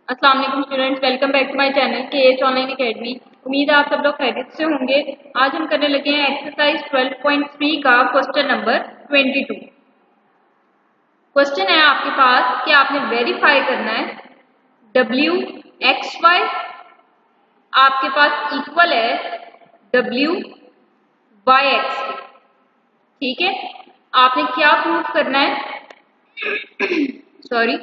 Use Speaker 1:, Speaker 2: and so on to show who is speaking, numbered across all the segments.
Speaker 1: अस्सलाम वालेकुम students, welcome back to my channel KH online academy. उम्मीद है आप सब लोग खैरियत से होंगे। आज हम करने लगे हैं एक्सरसाइज 12.3 का क्वेश्चन नंबर 22। क्वेश्चन है आपके पास कि आपने वेरीफाई करना है डब्ल्यू एक्स वाई आपके पास इक्वल है डब्ल्यू वाई एक्स के। ठीक है, आपने क्या प्रूफ करना है सॉरी,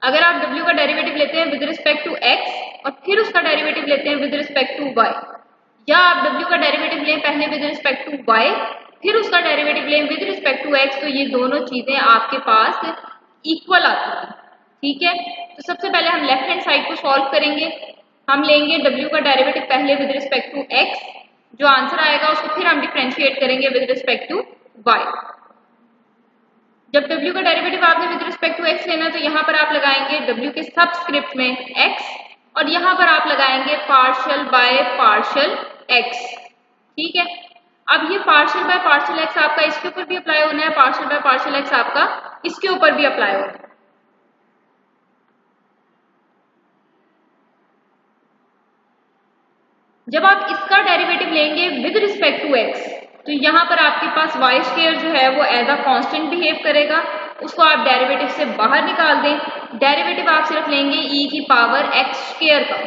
Speaker 1: अगर आप w का डेरिवेटिव लेते हैं विद रिस्पेक्ट टू x और फिर उसका डेरिवेटिव लेते हैं विद रिस्पेक्ट टू y, या आप w का डेरिवेटिव लें पहले विद रिस्पेक्ट टू y फिर उसका डेरिवेटिव लें विद रिस्पेक्ट टू x, तो ये दोनों चीजें आपके पास इक्वल आती हैं। ठीक है, तो सबसे पहले हम लेफ्ट हैंड साइड को सॉल्व करेंगे। हम लेंगे w का डेरिवेटिव पहले विद रिस्पेक्ट टू x, जो आंसर आएगा उसको फिर हम डिफरेंशिएट करेंगे विद रिस्पेक्ट टू y। जब w का डेरिवेटिव आपने विद रिस्पेक्ट टू x लेना है तो यहाँ पर आप लगाएंगे w के सबस्क्रिप्ट में x और यहाँ पर आप लगाएंगे पार्शियल बाय पार्शियल x। ठीक है, अब ये पार्शियल बाय पार्शियल x आपका इसके ऊपर भी अप्लाई होना है, पार्शियल बाय पार्शियल x आपका इसके ऊपर भी अप्लाई होना है। जब आप इसका डेरिवेटिव लेंगे विद रिस्पेक्ट टू x तो यहाँ पर आपके पास वाई स्क्वायर जो है वो एज अ कांस्टेंट बिहेव करेगा, उसको आप डेरिवेटिव से बाहर निकाल दें। डेरिवेटिव आप सिर्फ लेंगे e की पावर x स्क्वायर का।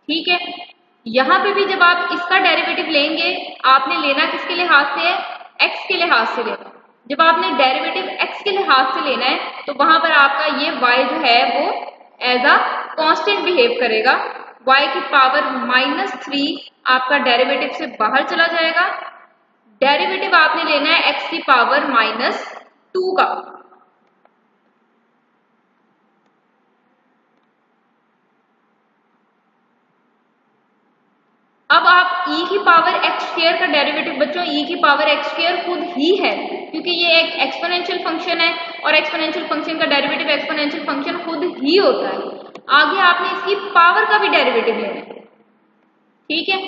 Speaker 1: ठीक है, यहाँ पे भी जब आप इसका डेरिवेटिव लेंगे आपने लेना किसके लिहाज से है, x के लिहाज से लेना। जब आपने डेरिवेटिव x के लिहाज से लेना है तो वहां पर आपका ये y जो है वो एज अ कांस्टेंट बिहेव करेगा। y की पावर -3 आपका डेरिवेटिव से बाहर चला जाएगा। डेरिवेटिव आपने लेना है x की पावर -2 का। अब आप e की पावर x स्क्वायर का डेरिवेटिव बच्चों e की पावर x स्क्वायर खुद ही है, क्योंकि ये एक एक्सपोनेंशियल फंक्शन है और एक्सपोनेंशियल फंक्शन का डेरिवेटिव एक्सपोनेंशियल फंक्शन खुद ही होता है। आगे आपने इसकी पावर का भी डेरिवेटिव लेना है। ठीक है,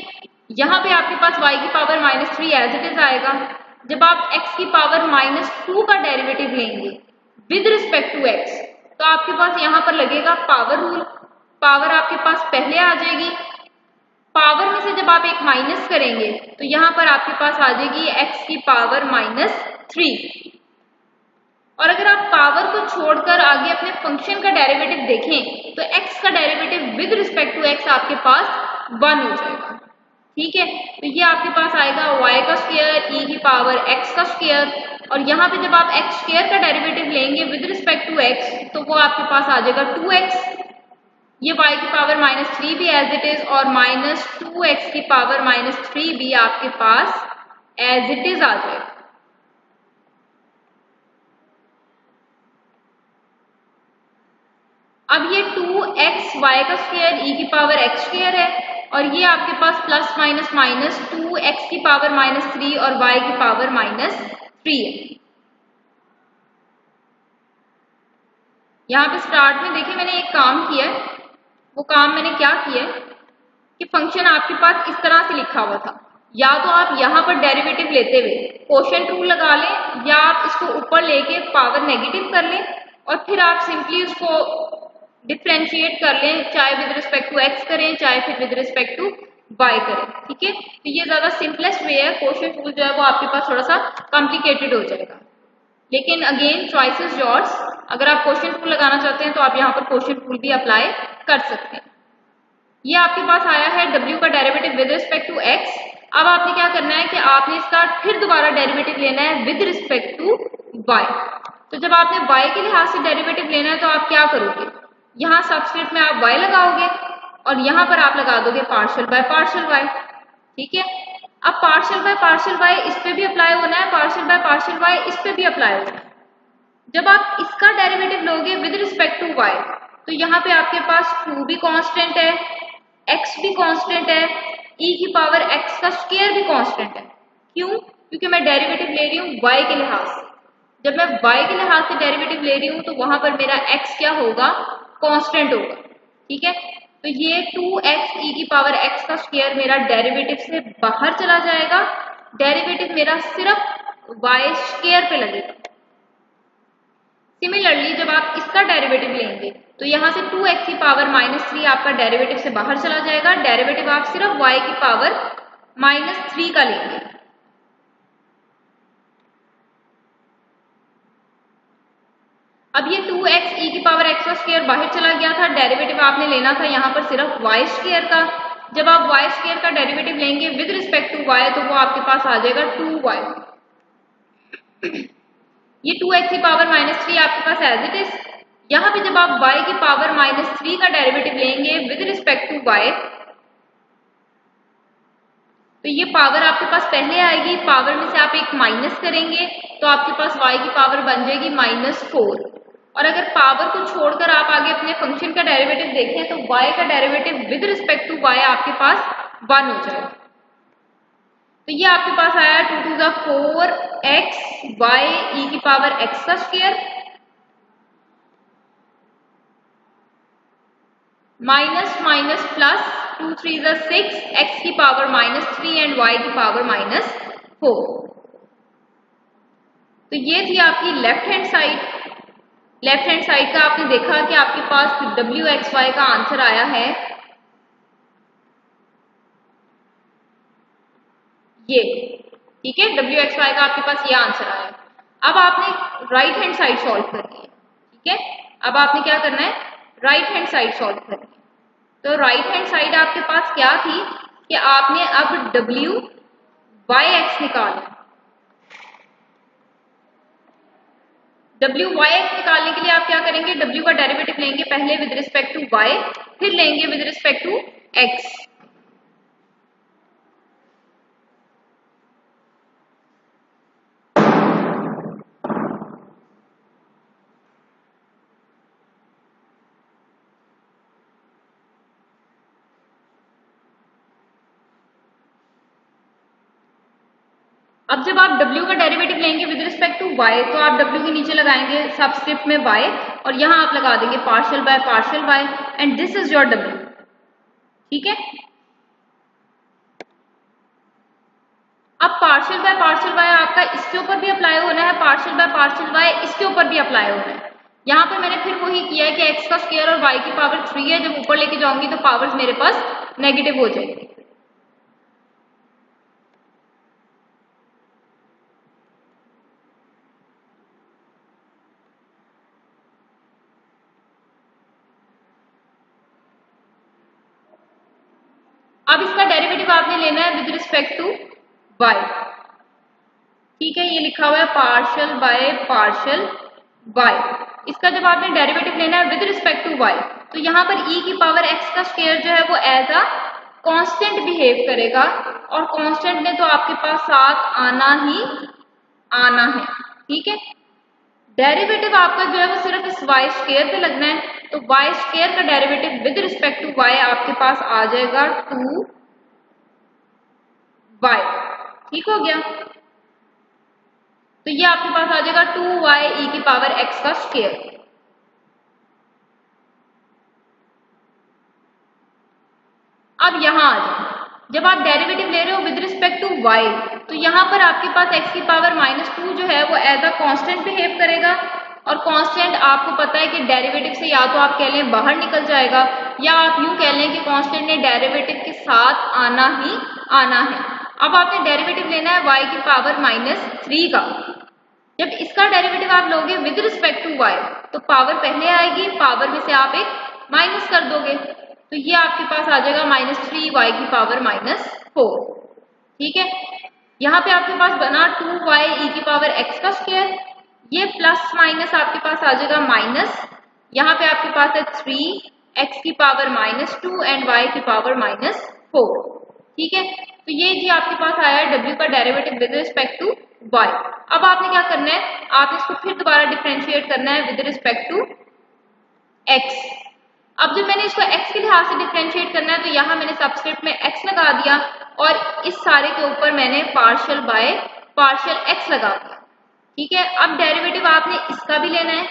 Speaker 1: यहाँ पे आपके पास y की पावर -3 एज इट इज आएगा। जब आप x की पावर -2 का डेरिवेटिव लेंगे विद रिस्पेक्ट टू x तो आपके पास यहाँ पर लगेगा पावर रूल। पावर आपके पास पहले आ जाएगी, पावर में से जब आप एक माइनस करेंगे तो यहाँ पर आपके पास आ जाएगी x की पावर -3। और अगर आप पावर को छोड़कर आगे अपने फंक्शन का डेरिवेटिव देखें तो x का derivative with respect to x आपके पास 1 हो जाएगा। ठीक है, तो ये आपके पास आएगा y का स्क्वायर e की पावर x का स्क्वायर, और यहाँ पे जब आप x स्क्वायर का डेरिवेटिव लेंगे विद रिस्पेक्ट टू x तो वो आपके पास आ जाएगा 2x। ये y की पावर -3 भी एज इट इज और -2x की पावर -3 भी आपके पास एज इट इज आ जाएगा। अब ये 2x y का स्क्वायर e की पावर x स्क्वायर है और ये आपके पास प्लस माइनस माइनस 2x की पावर -3 और y की पावर -3 है। यहाँ पे स्टार्ट में देखिए मैंने एक काम किया है, वो काम मैंने क्या किया है कि फंक्शन आपके पास इस तरह से लिखा हुआ था। या तो आप यहाँ पर डेरिवेटिव लेते हुए कोशेंट रूल लगा लें या आप इसको ऊपर लेके पावर नेगेटिव कर लें और फिर आप सिंपली उसको डिफरेंशिएट कर लें, चाहे विद रिस्पेक्ट टू x करें चाहे फिर विद रिस्पेक्ट टू y करें। ठीक है, तो ये ज्यादा सिंपलेस्ट वे है। कोशेंट रूल जो है वो आपके पास थोड़ा सा कॉम्प्लिकेटेड हो जाएगा, लेकिन अगेन चॉइस इज योर्स। अगर आप कोशेंट रूल लगाना चाहते हैं तो आप यहाँ पर कोशेंट रूल भी अप्लाई कर सकते हैं। ये आपके पास आया है w का derivative with respect to x। अब आपने क्या करना है कि आपने इसका फिर दोबारा डेरिवेटिव लेना है विद रिस्पेक्ट टू y। तो जब आपने y के लिहाज से डेरिवेटिव लेना है तो आप क्या करोगे, यहाँ सबस्क्रिप्ट में आप y लगाओगे और यहाँ पर आप लगा दोगे पार्शियल बाय पार्शियल y। ठीक है, अब पार्शियल बाय पार्शियल y इस पे भी अप्लाई होना है, पार्शियल बाय पार्शियल y इस पे भी अप्लाई होना है। जब आप इसका डेरिवेटिव लोगे विद रिस्पेक्ट टू y तो यहाँ पे आपके पास 2 भी कांस्टेंट है, x भी कांस्टेंट है, e की पावर x का स्क्वायर भी कांस्टेंट है। क्यों? क्योंकि मैं डेरिवेटिव ले रही हूँ y के लिहाज से। जब मैं y के लिहाज से डेरिवेटिव ले रही हूँ तो वहां पर मेरा x क्या होगा, कांस्टेंट होगा। ठीक है, तो ये 2x e की पावर x का स्क्वायर मेरा डेरिवेटिव से बाहर चला जाएगा। डेरिवेटिव मेरा सिर्फ y स्क्वायर पे लगेगा। सिमिलरली जब आप इसका डेरिवेटिव लेंगे तो यहाँ से 2x की पावर -3 आपका डेरिवेटिव से बाहर चला जाएगा। डेरिवेटिव आप सिर्फ y की पावर -3 का लेंगे। अब ये 2x e की पावर x का स्क्वायर बाहर चला गया था। डेरिवेटिव आपने लेना था यहाँ पर सिर्फ y स्क्वायर का। जब आप y स्क्वायर का डेरिवेटिव लेंगे विद रिस्पेक्ट टू y तो वो आपके पास आ जाएगा 2y। ये 2x की पावर -3 आपके पास एज इट इज। यहाँ पे जब आप y की पावर -3 का डेरिवेटिव लेंगे विद रिस्पेक्ट टू y तो ये पावर आपके पास पहले आएगी, पावर में से आप एक माइनस करेंगे तो आपके पास y की पावर बन जाएगी -4। और अगर पावर को छोड़कर आप आगे अपने फंक्शन का डेरिवेटिव देखें तो y का derivative with respect to y आपके पास 1 हो जाएगा। तो ये आपके पास आया 2 to the 4x y e की पावर x का square minus minus plus 2 3 the 6 x की पावर -3 एंड y की पावर -4। तो ये थी आपकी left hand side. Left hand side का आपने देखा कि आपके पास wxy का आंसर आया है ये, ठीक है, wxy का आपके पास ये आंसर आया। अब आपने राइट हैंड साइड सॉल्व करनी है, ठीक है। अब आपने क्या करना है, राइट हैंड साइड सॉल्व करनी है। तो राइट हैंड साइड आपके पास क्या थी कि आपने अब wyx निकालना। wyx निकालने के लिए आप क्या करेंगे, w का डेरिवेटिव लेंगे पहले विद रिस्पेक्ट टू y, फिर लेंगे विद रिस्पेक्ट टू x। अब जब आप w का डेरिवेटिव लेंगे विद रिस्पेक्ट टू y तो आप w के नीचे लगाएंगे सबस्क्रिप्ट में y और यहां आप लगा देंगे partial y and this is your w, ठीक है। अब पार्शियल y आपका इसके ऊपर भी अप्लाई होना है, पार्शियल y इसके ऊपर भी अप्लाई होना है। यहाँ पर मैंने फिर वही किया है कि x का स्क्वायर और y की पावर 3 है, जब ऊपर लेके जाऊंगी तो पावर्स मेरे पास नेगेटिव हो जाएगी। अब इसका डेरिवेटिव आपने लेना है विद रिस्पेक्ट टू y, ठीक है। ये लिखा हुआ है पार्शियल y। इसका जब आपने डेरिवेटिव लेना है विद रिस्पेक्ट टू y तो यहाँ पर e की पावर x का स्क्वायर जो है वो एज अ कांस्टेंट बिहेव करेगा और कांस्टेंट ने तो आपके पास साथ आना ही आना है, ठीक है। डेरिवेटिव आपका जो है वो सिर्फ इस y स्क्वायर पे लगना है, तो y स्क्वायर का derivative with respect to y आपके पास आ जाएगा 2y, ठीक हो गया। तो ये आपके पास आ जाएगा 2y e की पावर x का स्क्वायर। अब यहां आ जाए, जब आप डेरिवेटिव ले रहे हो विद रिस्पेक्ट टू y तो यहाँ पर आपके पास x की पावर -2 जो है वो एज अ कांस्टेंट बिहेव करेगा और कांस्टेंट आपको पता है कि डेरिवेटिव से या तो आप कह लें बाहर निकल जाएगा या आप यूं कह लें कि कांस्टेंट ने डेरिवेटिव के साथ आना ही आना है। अब आपने डेरिवेटिव लेना है y की पावर -3 का। जब इसका डेरिवेटिव आप लोगे विद रिस्पेक्ट टू y तो पावर पहले आएगी, पावर में से आप एक माइनस कर दोगे तो ये आपके पास आ जाएगा -3y की पावर -4, ठीक है। यहाँ पे आपके पास बना 2y e की पावर x का स्क्वायर, ये प्लस माइनस आपके पास आ जाएगा माइनस, यहाँ पे आपके पास है 3x की पावर -2 एंड y की पावर -4, ठीक है। तो ये जी आपके पास आया है w का derivative with respect to y। अब आपने क्या करना है, आप इसको फिर दोबारा डिफरेंशिएट करना है विद रिस्पेक्ट टू x। अब जब मैंने इसको x के लिहाज से डिफरेंशिएट करना है तो यहाँ मैंने सबस्क्रिप्ट में x लगा दिया और इस सारे के ऊपर मैंने पार्शियल x लगा दिया, ठीक है। अब डेरिवेटिव आपने इसका भी लेना है,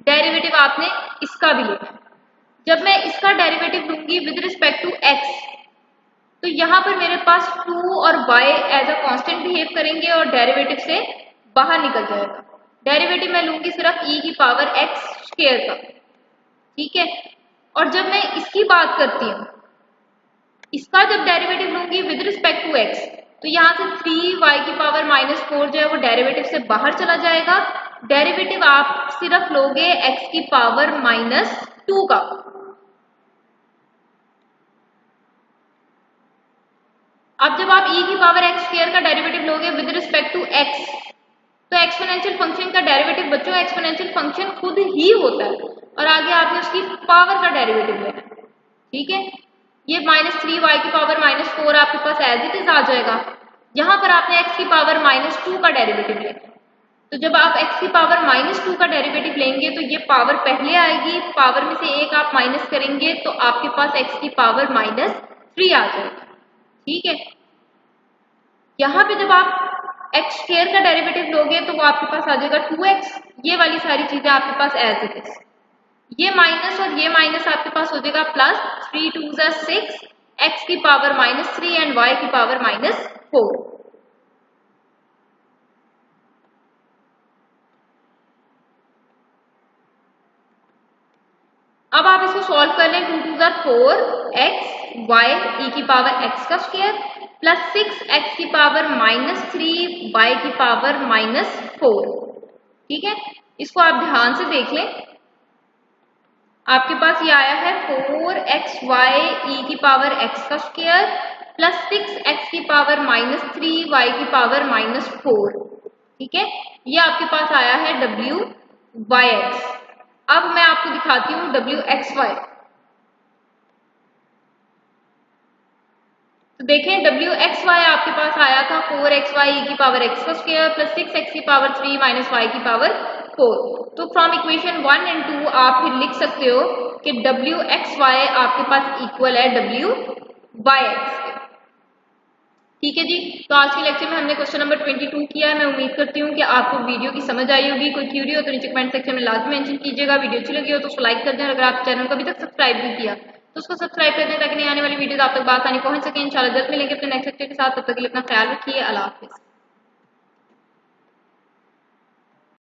Speaker 1: डेरिवेटिव आपने इसका भी लेना है। जब मैं इसका डेरिवेटिव लूंगी विद रिस्पेक्ट टू x तो यहाँ पर मेरे पास 2 और y as a constant behave करेंगे और डेरिवेटिव से बाहर निकल जाएगा। डेरिवेटिव मैं लूंगी सिर्फ e की पावर x स्क्वायर का, ठीक है। और जब मैं इसकी बात करती हूँ, इसका जब डेरिवेटिव लूंगी विद रिस्पेक्ट टू x, तो यहाँ से 3y की पावर -4 जो है वो डेरिवेटिव से बाहर चला जाएगा। डेरिवेटिव आप सिर्फ लोगे x की पावर -2 का। अब जब आप e की पावर x स्क्वायर का डेरिवेटिव लोगे विद रिस्पेक्ट टू x, तो एक्सपोनेंशियल फंक्शन का डेरिवेटिव बच्चों एक्सपोनेंशियल फंक्शन खुद ही होता है और आगे आपने उसकी पावर का डेरिवेटिव लेना है, ठीक है। ये -3y की पावर -4 आपके पास एज इट इज आ जाएगा। यहाँ पर आपने x की पावर -2 का डेरिवेटिव लेना है, तो जब आप x की पावर -2 का डेरिवेटिव लेंगे तो ये पावर पहले आएगी, पावर में से एक आप माइनस करेंगे तो आपके पास x की पावर -3 आ जाएगी, ठीक है। यहाँ पे जब आप x स्क्वायर का डेरिवेटिव लोगे तो वो आपके पास आ जाएगा 2x। ये वाली सारी चीजें आपके पास एज इट इज, ये माइनस और ये माइनस आपके पास हो जाएगा प्लस, 3 2 6, x की पावर -3 एंड y की पावर -4। अब आप इसको सॉल्व कर लें, 2 2 4 x y e की पावर x का स्क्वायर प्लस 6 x की पावर -3 y की पावर -4, ठीक है। इसको आप ध्यान से देख लें, आपके पास ये आया है 4xy e की पावर x का स्क्वायर प्लस 6x की पावर -3 y की पावर -4, ठीक है। ये आपके पास आया है wyx। अब मैं आपको दिखाती हूँ wxy। तो देखें wxy आपके पास आया था 4xy e की पावर x का स्क्वायर प्लस 6x की पावर 3 माइनस y की पावर 4। तो फ्रॉम इक्वेशन 1 एंड 2 आप फिर लिख सकते हो कि wxy आपके पास इक्वल है wyx के, ठीक है जी। तो आज के लेक्चर में हमने क्वेश्चन नंबर 22 किया है। मैं उम्मीद करती हूँ कि आपको वीडियो की समझ आई होगी। कोई क्यूरी हो तो नीचे कमेंट सेक्शन में लाजमी मेंशन कीजिएगा। वीडियो अच्छी लगी हो तो उसको लाइक कर दें, अगर आप चैनल को अभी तक सब्सक्राइब नहीं किया तो उसको सब्सक्राइब कर दें ताकि नई आने वाली वीडियोस आप तक बात आनी पहुंच सके। इंशाल्लाह जल्द मिलेंगे अपने नेक्स्ट लेक्चर के साथ, तब तक के लिए अपना ख्याल रखिए। अल्लाह हाफिज़।